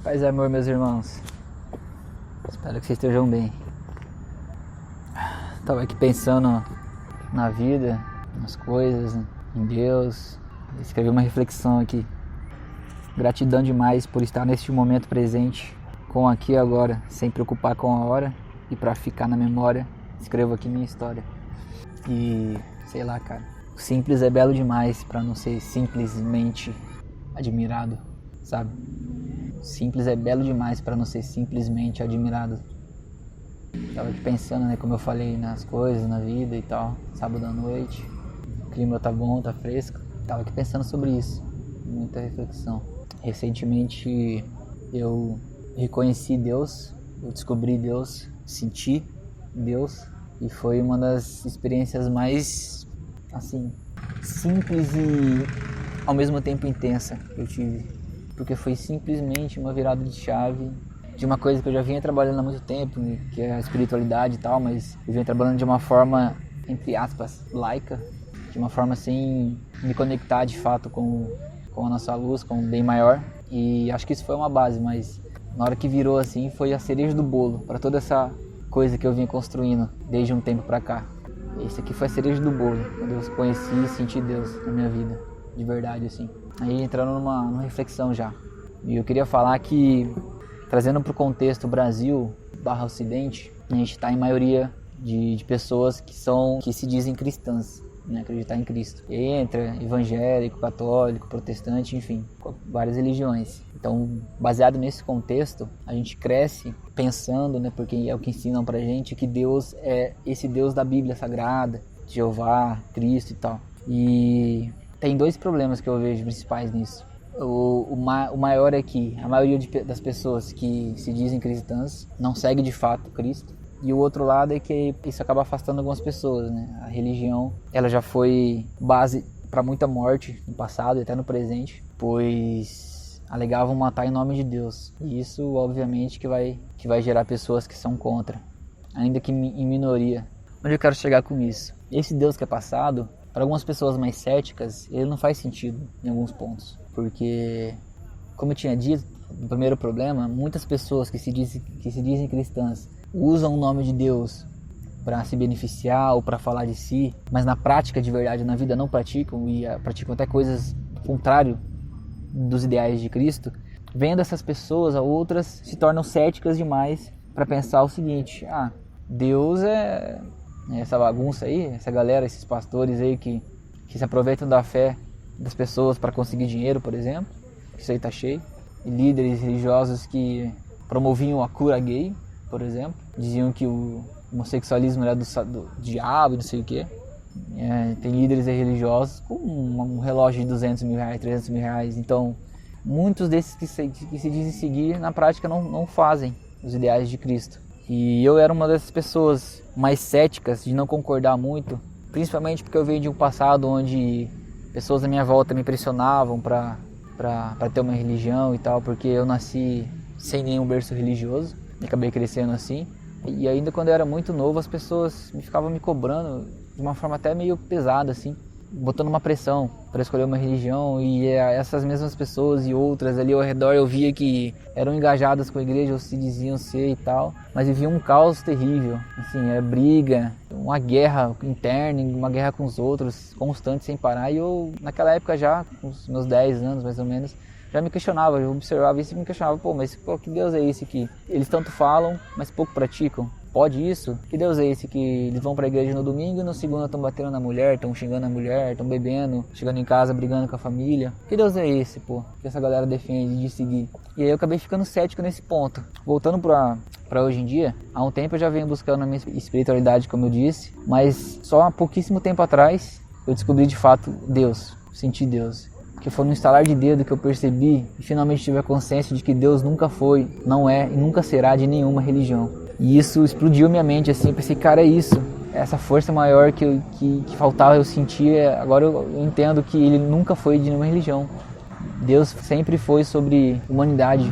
Paz e amor, meus irmãos. Espero que vocês estejam bem. Tava aqui pensando na vida, nas coisas, em Deus. Escrevi uma reflexão aqui. Gratidão demais por estar neste momento presente, com aqui e agora, sem preocupar com a hora. E pra ficar na memória, escrevo aqui minha história. E sei lá, cara, o simples é belo demais pra não ser simplesmente admirado, sabe? Simples é belo demais para não ser simplesmente admirado. Tava aqui pensando, né, como eu falei, nas coisas, na vida e tal. Sábado à noite, o clima tá bom, tá fresco. Tava aqui pensando sobre isso, muita reflexão. Recentemente eu reconheci Deus, eu descobri Deus, senti Deus. E foi uma das experiências mais, assim, simples e ao mesmo tempo intensa que eu tive. Porque foi simplesmente uma virada de chave de uma coisa que eu já vinha trabalhando há muito tempo, que é a espiritualidade e tal, mas eu vinha trabalhando de uma forma, entre aspas, laica, de uma forma sem me conectar de fato com a nossa luz, com o bem maior. E acho que isso foi uma base, mas na hora que virou assim, foi a cereja do bolo para toda essa coisa que eu vinha construindo desde um tempo pra cá. Esse aqui foi a cereja do bolo, quando eu conheci e senti Deus na minha vida, de verdade assim. Aí entrando numa reflexão já. E eu queria falar que, trazendo para o contexto Brasil/Ocidente, a gente está em maioria de pessoas que se dizem cristãs, né, acreditar em Cristo. E aí entra evangélico, católico, protestante, enfim, várias religiões. Então, baseado nesse contexto, a gente cresce pensando, né, porque é o que ensinam pra gente, que Deus é esse Deus da Bíblia Sagrada, Jeová, Cristo e tal. E tem dois problemas que eu vejo principais nisso. O maior é que a maioria das pessoas que se dizem cristãs não segue de fato Cristo. E o outro lado é que isso acaba afastando algumas pessoas, né? A religião, ela já foi base para muita morte no passado e até no presente, pois alegavam matar em nome de Deus. E isso, obviamente, que vai gerar pessoas que são contra, ainda que em minoria. Onde eu quero chegar com isso? Esse Deus que é passado, para algumas pessoas mais céticas, ele não faz sentido em alguns pontos. Porque, como eu tinha dito, no primeiro problema, muitas pessoas que se dizem cristãs usam o nome de Deus para se beneficiar ou para falar de si, mas na prática, de verdade, na vida não praticam e praticam até coisas contrárias dos ideais de Cristo. Vendo essas pessoas, outras se tornam céticas demais para pensar o seguinte: Deus é essa bagunça aí, essa galera, esses pastores aí que se aproveitam da fé das pessoas para conseguir dinheiro, por exemplo, isso aí tá cheio, e líderes religiosos que promoviam a cura gay, por exemplo, diziam que o homossexualismo era do diabo e não sei o que. Tem líderes religiosos com um relógio de 200 mil reais, 300 mil reais, então muitos desses que se dizem seguir, na prática não fazem os ideais de Cristo. E eu era uma dessas pessoas mais céticas, de não concordar muito, principalmente porque eu venho de um passado onde pessoas à minha volta me pressionavam para ter uma religião e tal, porque eu nasci sem nenhum berço religioso e acabei crescendo assim. E ainda quando eu era muito novo, as pessoas ficavam me cobrando de uma forma até meio pesada, assim, botando uma pressão para escolher uma religião. E essas mesmas pessoas e outras ali ao redor eu via que eram engajadas com a igreja, ou se diziam ser e tal, mas viviam um caos terrível, assim, briga, uma guerra interna, uma guerra com os outros, constante, sem parar. E eu, naquela época já, com os meus 10 anos mais ou menos, já me questionava, eu observava isso e me questionava: mas que Deus é esse que eles tanto falam, mas pouco praticam? Pode isso? Que Deus é esse que eles vão pra igreja no domingo e no segundo estão batendo na mulher, estão xingando a mulher, estão bebendo, chegando em casa brigando com a família? Que Deus é esse, que essa galera defende de seguir? E aí eu acabei ficando cético nesse ponto. Voltando pra hoje em dia, há um tempo eu já venho buscando a minha espiritualidade, como eu disse, mas só há pouquíssimo tempo atrás eu descobri de fato Deus, senti Deus. Que foi no instalar de dedo que eu percebi e finalmente tive a consciência de que Deus nunca foi, não é e nunca será de nenhuma religião. E isso explodiu minha mente, assim, pensei: cara, é isso, essa força maior que faltava eu sentir. Agora eu entendo que ele nunca foi de nenhuma religião. Deus sempre foi sobre humanidade,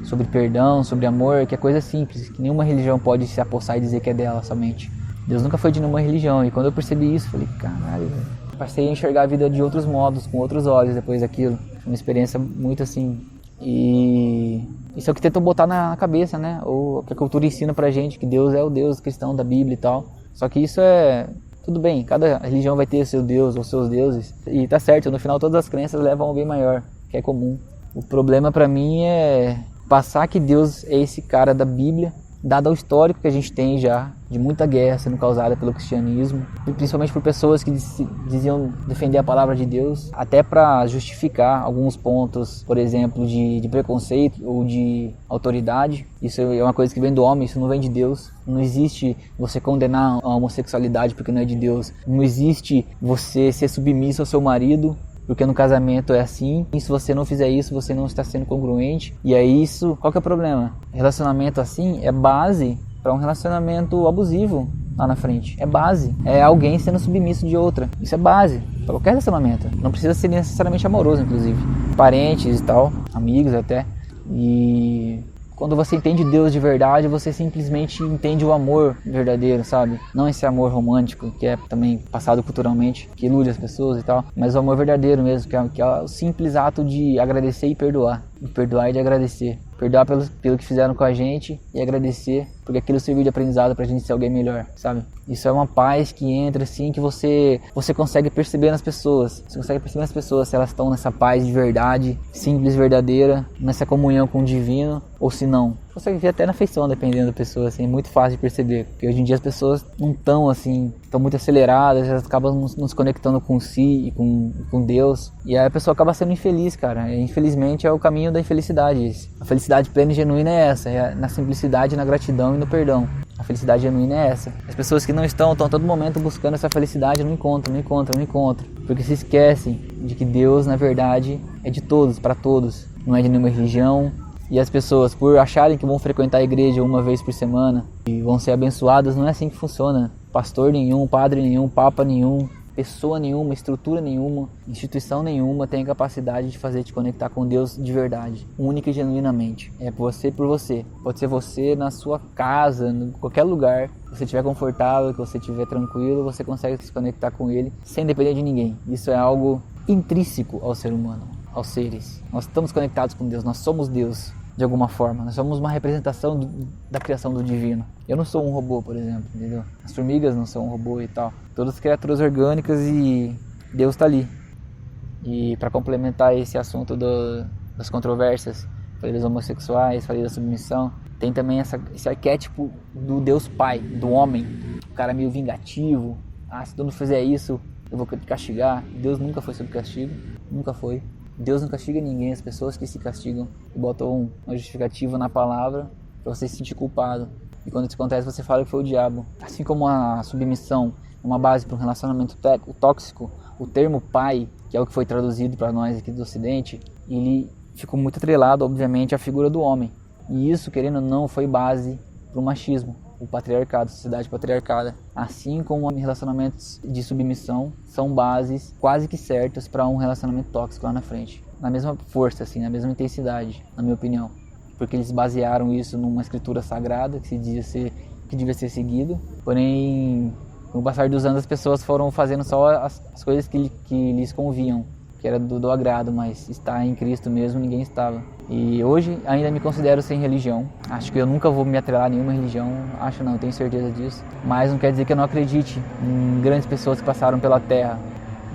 sobre perdão, sobre amor, que é coisa simples, que nenhuma religião pode se apossar e dizer que é dela somente. Deus nunca foi de nenhuma religião. E quando eu percebi isso, falei: caralho, passei a enxergar a vida de outros modos, com outros olhos depois daquilo. Uma experiência muito assim E isso é o que tentam botar na cabeça, né? Ou que a cultura ensina pra gente, que Deus é o Deus cristão da Bíblia e tal. Só que isso é... Tudo bem, cada religião vai ter seu Deus ou seus deuses. E tá certo, no final todas as crenças levam ao bem maior, que é comum. O problema pra mim é passar que Deus é esse cara da Bíblia, dado o histórico que a gente tem já, de muita guerra sendo causada pelo cristianismo, principalmente por pessoas que diziam defender a palavra de Deus, até para justificar alguns pontos, por exemplo, de preconceito ou de autoridade. Isso é uma coisa que vem do homem, isso não vem de Deus. Não existe você condenar a homossexualidade porque não é de Deus. Não existe você ser submisso ao seu marido, porque no casamento é assim, e se você não fizer isso, você não está sendo congruente. E é isso, qual que é o problema? Relacionamento assim é base para um relacionamento abusivo lá na frente. É base, é alguém sendo submisso de outra. Isso é base para qualquer relacionamento. Não precisa ser necessariamente amoroso, inclusive. Parentes e tal, amigos até. E quando você entende Deus de verdade, você simplesmente entende o amor verdadeiro, sabe? Não esse amor romântico, que é também passado culturalmente, que ilude as pessoas e tal, mas o amor verdadeiro mesmo, que é o simples ato de agradecer e perdoar. De perdoar e de agradecer. Perdoar pelo que fizeram com a gente e agradecer, porque aquilo serviu de aprendizado pra gente ser alguém melhor, sabe? Isso é uma paz que entra assim, que você consegue perceber nas pessoas. Você consegue perceber nas pessoas se elas estão nessa paz de verdade, simples, verdadeira, nessa comunhão com o divino, ou se não. Você consegue ver até na feição, dependendo da pessoa, assim, é muito fácil de perceber. Porque hoje em dia as pessoas não estão assim, estão muito aceleradas, elas acabam não se conectando com si e com Deus. E aí a pessoa acaba sendo infeliz, cara. E, infelizmente é o caminho da infelicidade esse. A felicidade plena e genuína é essa, é na simplicidade, na gratidão e no perdão. A felicidade genuína é essa. As pessoas que não estão a todo momento buscando essa felicidade, não encontram. Porque se esquecem de que Deus, na verdade, é de todos, para todos. Não é de nenhuma religião. E as pessoas, por acharem que vão frequentar a igreja uma vez por semana e vão ser abençoadas, não é assim que funciona. Pastor nenhum, padre nenhum, papa nenhum, pessoa nenhuma, estrutura nenhuma, instituição nenhuma tem a capacidade de fazer te conectar com Deus de verdade, única e genuinamente. É você por você. Pode ser você na sua casa, em qualquer lugar. Se você estiver confortável, que você estiver tranquilo, você consegue se conectar com Ele sem depender de ninguém. Isso é algo intrínseco ao ser humano, aos seres. Nós estamos conectados com Deus, nós somos Deus. De alguma forma, nós somos uma representação da criação do divino. Eu não sou um robô, por exemplo, entendeu? As formigas não são um robô e tal. Todas criaturas orgânicas e Deus está ali. E para complementar esse assunto das controvérsias, falei dos homossexuais, falei da submissão, tem também esse arquétipo do Deus Pai, do homem, o cara meio vingativo. Se tu não fizer isso, eu vou te castigar. Deus nunca foi sob castigo, nunca foi. Deus não castiga ninguém, as pessoas que se castigam e botam uma justificativa na palavra para você se sentir culpado. E quando isso acontece, você fala que foi o diabo. Assim como a submissão é uma base para um relacionamento tóxico, o termo pai, que é o que foi traduzido para nós aqui do Ocidente, ele ficou muito atrelado, obviamente, à figura do homem. E isso, querendo ou não, foi base para o machismo, o patriarcado, a sociedade patriarcada. Assim como relacionamentos de submissão são bases quase que certas para um relacionamento tóxico lá na frente. Na mesma força, assim, na mesma intensidade, na minha opinião. Porque eles basearam isso numa escritura sagrada que devia ser seguido. Porém, com o passar dos anos, as pessoas foram fazendo só as coisas que lhes convinham, que era do agrado, mas estar em Cristo mesmo ninguém estava. E hoje ainda me considero sem religião. Acho que eu nunca vou me atrelar a nenhuma religião. Acho não, tenho certeza disso. Mas não quer dizer que eu não acredite em grandes pessoas que passaram pela Terra.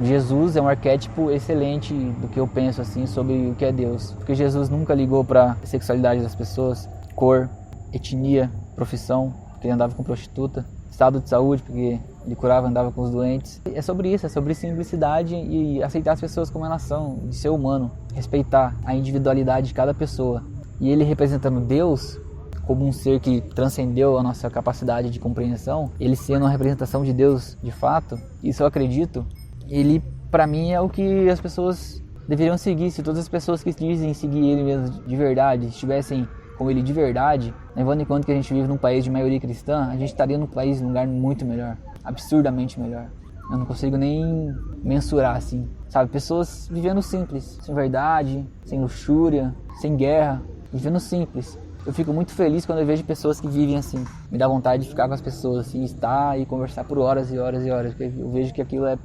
Jesus é um arquétipo excelente do que eu penso assim sobre o que é Deus. Porque Jesus nunca ligou para a sexualidade das pessoas, cor, etnia, profissão, porque ele andava com prostituta, estado de saúde, porque ele curava, andava com os doentes. É sobre isso, é sobre simplicidade e aceitar as pessoas como elas são, de ser humano, respeitar a individualidade de cada pessoa. E ele representando Deus como um ser que transcendeu a nossa capacidade de compreensão, ele sendo uma representação de Deus de fato, isso eu acredito, ele para mim é o que as pessoas deveriam seguir. Se todas as pessoas que dizem seguir ele mesmo de verdade estivessem com ele de verdade, levando em conta que a gente vive num país de maioria cristã, a gente estaria num lugar muito melhor, absurdamente melhor. Eu não consigo nem mensurar assim, sabe? Pessoas vivendo simples, sem verdade, sem luxúria, sem guerra, vivendo simples. Eu fico muito feliz quando eu vejo pessoas que vivem assim. Me dá vontade de ficar com as pessoas assim, estar e conversar por horas e horas e horas, porque eu vejo que aquilo é,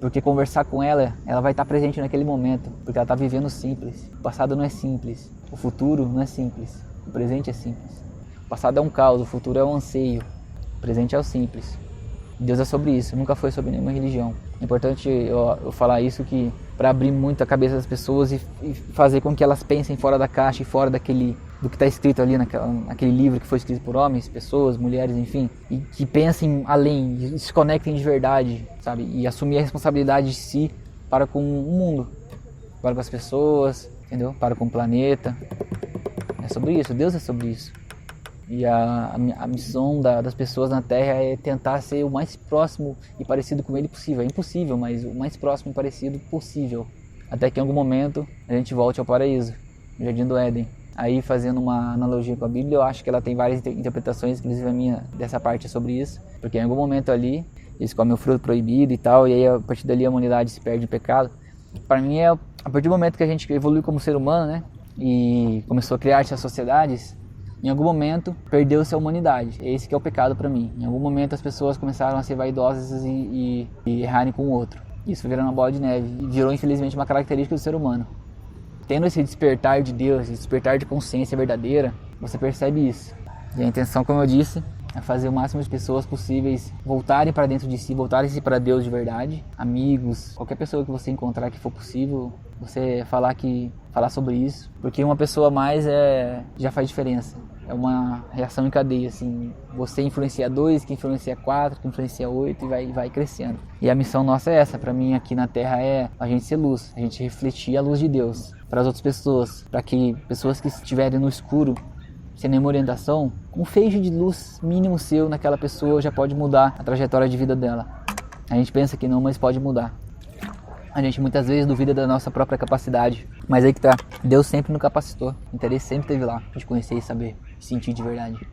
Porque conversar com ela, ela vai estar presente naquele momento, porque ela está vivendo simples. O passado não é simples, o futuro não é simples, o presente é simples. O passado é um caos, o futuro é um anseio, o presente é o simples. Deus é sobre isso, nunca foi sobre nenhuma religião. É importante eu falar isso para abrir muito a cabeça das pessoas e fazer com que elas pensem fora da caixa e fora do que está escrito ali naquele livro que foi escrito por homens, pessoas, mulheres, enfim, e que pensem além, e se conectem de verdade, sabe? E assumir a responsabilidade de si para com o mundo, para com as pessoas, entendeu? Para com o planeta. É sobre isso, Deus é sobre isso. E a missão das pessoas na Terra é tentar ser o mais próximo e parecido com Ele possível. É impossível, mas o mais próximo e parecido possível. Até que em algum momento a gente volte ao paraíso, no Jardim do Éden. Aí, fazendo uma analogia com a Bíblia, eu acho que ela tem várias interpretações, inclusive a minha dessa parte é sobre isso. Porque em algum momento ali, eles comem o fruto proibido e tal, e aí a partir dali a humanidade se perde em pecado. Para mim, a partir do momento que a gente evoluiu como ser humano, né, e começou a criar essas sociedades, em algum momento perdeu-se a humanidade. Esse que é o pecado para mim. Em algum momento as pessoas começaram a ser vaidosas e errarem com o outro. Isso virou uma bola de neve e virou infelizmente uma característica do ser humano. Tendo esse despertar de Deus, esse despertar de consciência verdadeira, você percebe isso. E a intenção, como eu disse, é fazer o máximo de pessoas possíveis voltarem para dentro de si, voltarem-se para Deus de verdade. Amigos, qualquer pessoa que você encontrar que for possível, você falar sobre isso. Porque uma pessoa a mais já faz diferença. É uma reação em cadeia, assim. Você influencia 2, que influencia 4, que influencia 8 e vai crescendo. E a missão nossa é essa, pra mim aqui na Terra, é a gente ser luz, a gente refletir a luz de Deus para as outras pessoas, para que pessoas que estiverem no escuro, sem nenhuma orientação, um feixe de luz mínimo seu naquela pessoa já pode mudar a trajetória de vida dela. A gente pensa que não, mas pode mudar. A gente muitas vezes duvida da nossa própria capacidade, mas aí que tá, Deus sempre nos capacitou, o interesse sempre esteve lá, de conhecer e saber, sentir de verdade.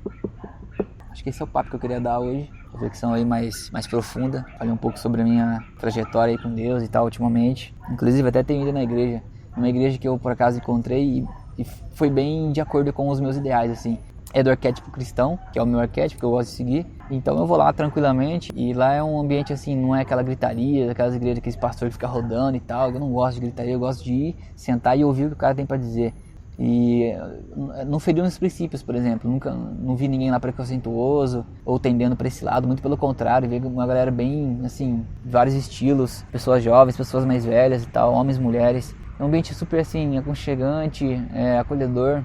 Acho que esse é o papo que eu queria dar hoje, reflexão aí mais profunda, falei um pouco sobre a minha trajetória aí com Deus e tal ultimamente, inclusive até tenho ido na igreja, uma igreja que eu por acaso encontrei e foi bem de acordo com os meus ideais, assim. É do arquétipo cristão, que é o meu arquétipo que eu gosto de seguir. Então eu vou lá tranquilamente e lá é um ambiente assim, não é aquela gritaria, aquelas igrejas que esse pastor fica rodando e tal. Eu não gosto de gritaria, eu gosto de ir, sentar e ouvir o que o cara tem para dizer. E não feriu nos princípios, por exemplo. Não vi ninguém lá preconceituoso ou tendendo para esse lado, muito pelo contrário, vi uma galera bem, assim, vários estilos, pessoas jovens, pessoas mais velhas e tal, homens, mulheres. É um ambiente super assim, aconchegante, acolhedor.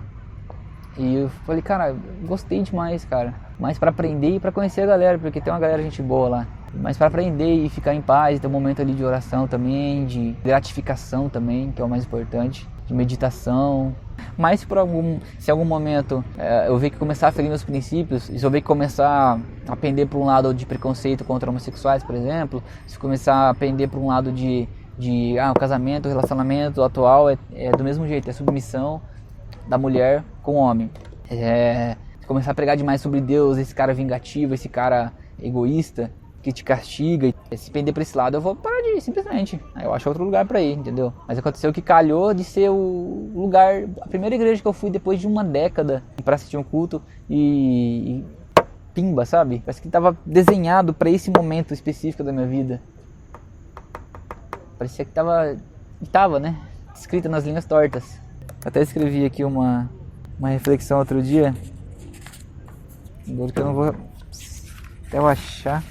E eu falei, cara, gostei demais, cara. Mas pra aprender e pra conhecer a galera, porque tem uma galera gente boa lá. Mas pra aprender e ficar em paz, ter um momento ali de oração também, de gratificação também, que é o mais importante, de meditação. Mas se em algum momento eu ver que começar a ferir meus princípios, se eu ver que começar a pender para um lado de preconceito contra homossexuais, por exemplo, se começar a pender para um lado o casamento, o relacionamento atual é do mesmo jeito, é submissão da mulher com o homem. Começar a pregar demais sobre Deus, esse cara vingativo, esse cara egoísta, que te castiga, se pender pra esse lado, eu vou parar de ir, simplesmente. Aí eu acho outro lugar pra ir, entendeu? Mas aconteceu que calhou de ser o lugar, a primeira igreja que eu fui depois de uma década pra assistir um culto e pimba, sabe? Parece que tava desenhado pra esse momento específico da minha vida. Parecia que tava, né? Escrita nas linhas tortas. Até escrevi aqui uma reflexão outro dia. Agora que eu não vou até eu achar.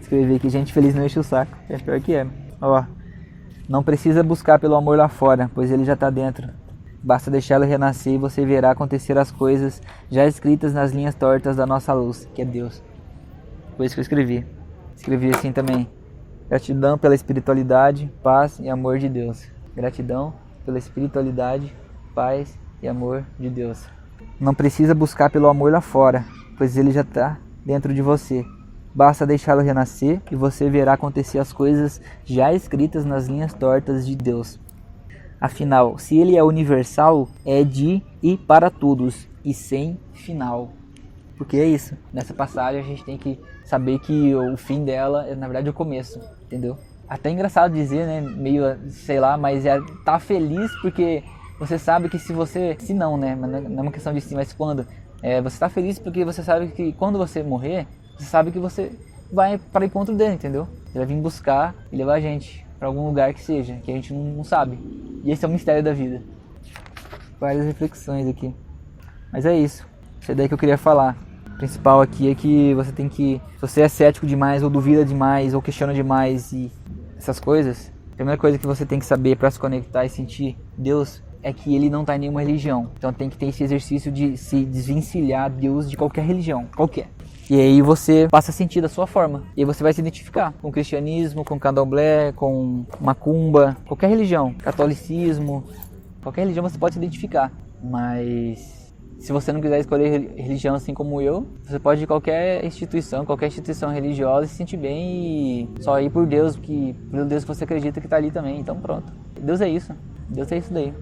Escrevi aqui, gente feliz não enche o saco. É pior que é. Ó, não precisa buscar pelo amor lá fora, pois ele já está dentro. Basta deixá-lo renascer e você verá acontecer as coisas já escritas nas linhas tortas da nossa luz, que é Deus. Foi isso que eu escrevi. Escrevi assim também. Gratidão pela espiritualidade, paz e amor de Deus. Gratidão pela espiritualidade, paz e amor de Deus. Não precisa buscar pelo amor lá fora, pois ele já está dentro de você. Basta deixá-lo renascer e você verá acontecer as coisas já escritas nas linhas tortas de Deus. Afinal, se ele é universal, é de e para todos e sem final. Porque é isso, nessa passagem a gente tem que saber que o fim dela é na verdade o começo, entendeu? Até é engraçado dizer, né, meio, sei lá, mas tá feliz porque você sabe que se não, né, não é uma questão de si, mas quando, você tá feliz porque você sabe que quando você morrer, você sabe que você vai para o encontro dele, entendeu? Ele vai vir buscar e levar a gente para algum lugar que seja, que a gente não sabe. E esse é o mistério da vida. Várias reflexões aqui. Mas é isso. Isso é daí que eu queria falar. O principal aqui é que você tem que... Se você é cético demais, ou duvida demais, ou questiona demais e essas coisas, a primeira coisa que você tem que saber para se conectar e sentir Deus é que ele não está em nenhuma religião. Então tem que ter esse exercício de se desvencilhar Deus de qualquer religião. Qualquer. E aí você passa a sentir da sua forma. E aí você vai se identificar com o cristianismo, com o candomblé, com macumba, qualquer religião. Catolicismo, qualquer religião você pode se identificar. Mas se você não quiser escolher religião assim como eu, você pode ir em qualquer instituição religiosa e se sentir bem e só ir por Deus, pelo Deus que você acredita que está ali também. Então pronto. Deus é isso. Deus é isso daí.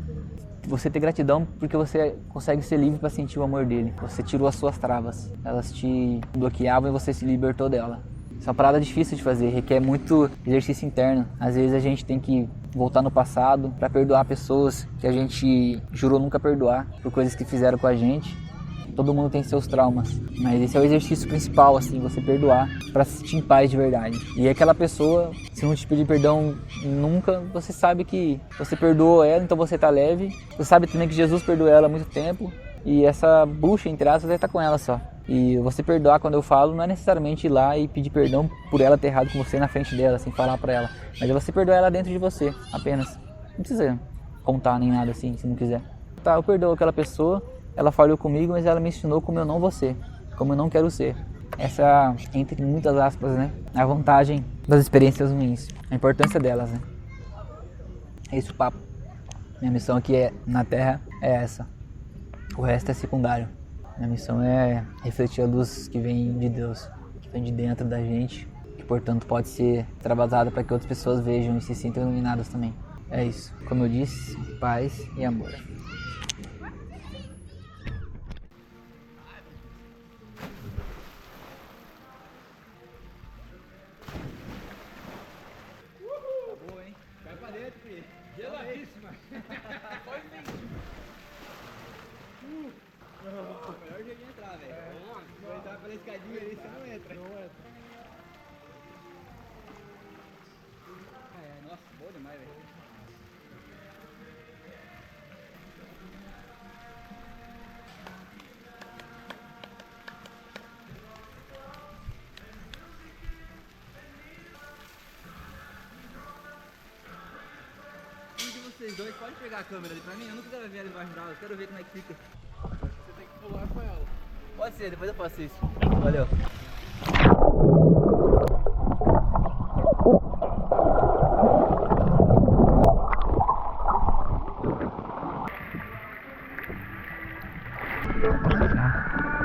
Você ter gratidão porque você consegue ser livre para sentir o amor dele. Você tirou as suas travas. Elas te bloqueavam e você se libertou dela. Isso é uma parada difícil de fazer, requer muito exercício interno. Às vezes a gente tem que voltar no passado para perdoar pessoas que a gente jurou nunca perdoar por coisas que fizeram com a gente. Todo mundo tem seus traumas, mas esse é o exercício principal, assim, você perdoar para se sentir em paz de verdade. E aquela pessoa, se não te pedir perdão nunca, você sabe que você perdoou ela, então você tá leve. Você sabe também que Jesus perdoou ela há muito tempo e essa bucha, entre aspas, vai estar com ela só. E você perdoar, quando eu falo, não é necessariamente ir lá e pedir perdão por ela ter errado com você na frente dela, sem falar pra ela. Mas é você perdoar ela dentro de você, apenas. Não precisa contar nem nada assim, se não quiser. Tá, eu perdoo aquela pessoa, ela falhou comigo, mas ela me ensinou como eu não vou ser, como eu não quero ser. Essa, entre muitas aspas, né, a vantagem das experiências ruins, a importância delas, né. É esse o papo. Minha missão aqui na Terra é essa. O resto é secundário. Minha missão é refletir a luz que vem de Deus, que vem de dentro da gente, que portanto pode ser extravasada para que outras pessoas vejam e se sintam iluminadas também. É isso. Como eu disse, paz e amor. Boa, hein? Vai pra dentro, filho. Geladíssima. Pode vir. Melhor jeito de entrar, velho. Vou entrar pela escadinha ali, você não entra. Não entra. Nossa, boa demais, velho. Um de vocês dois pode pegar a câmera ali pra mim? Eu nunca quero ver ela embaixo d'água, eu quero ver como é que fica. Você tem que pular com ela. Pode ser, depois eu faço isso. Valeu. Tá.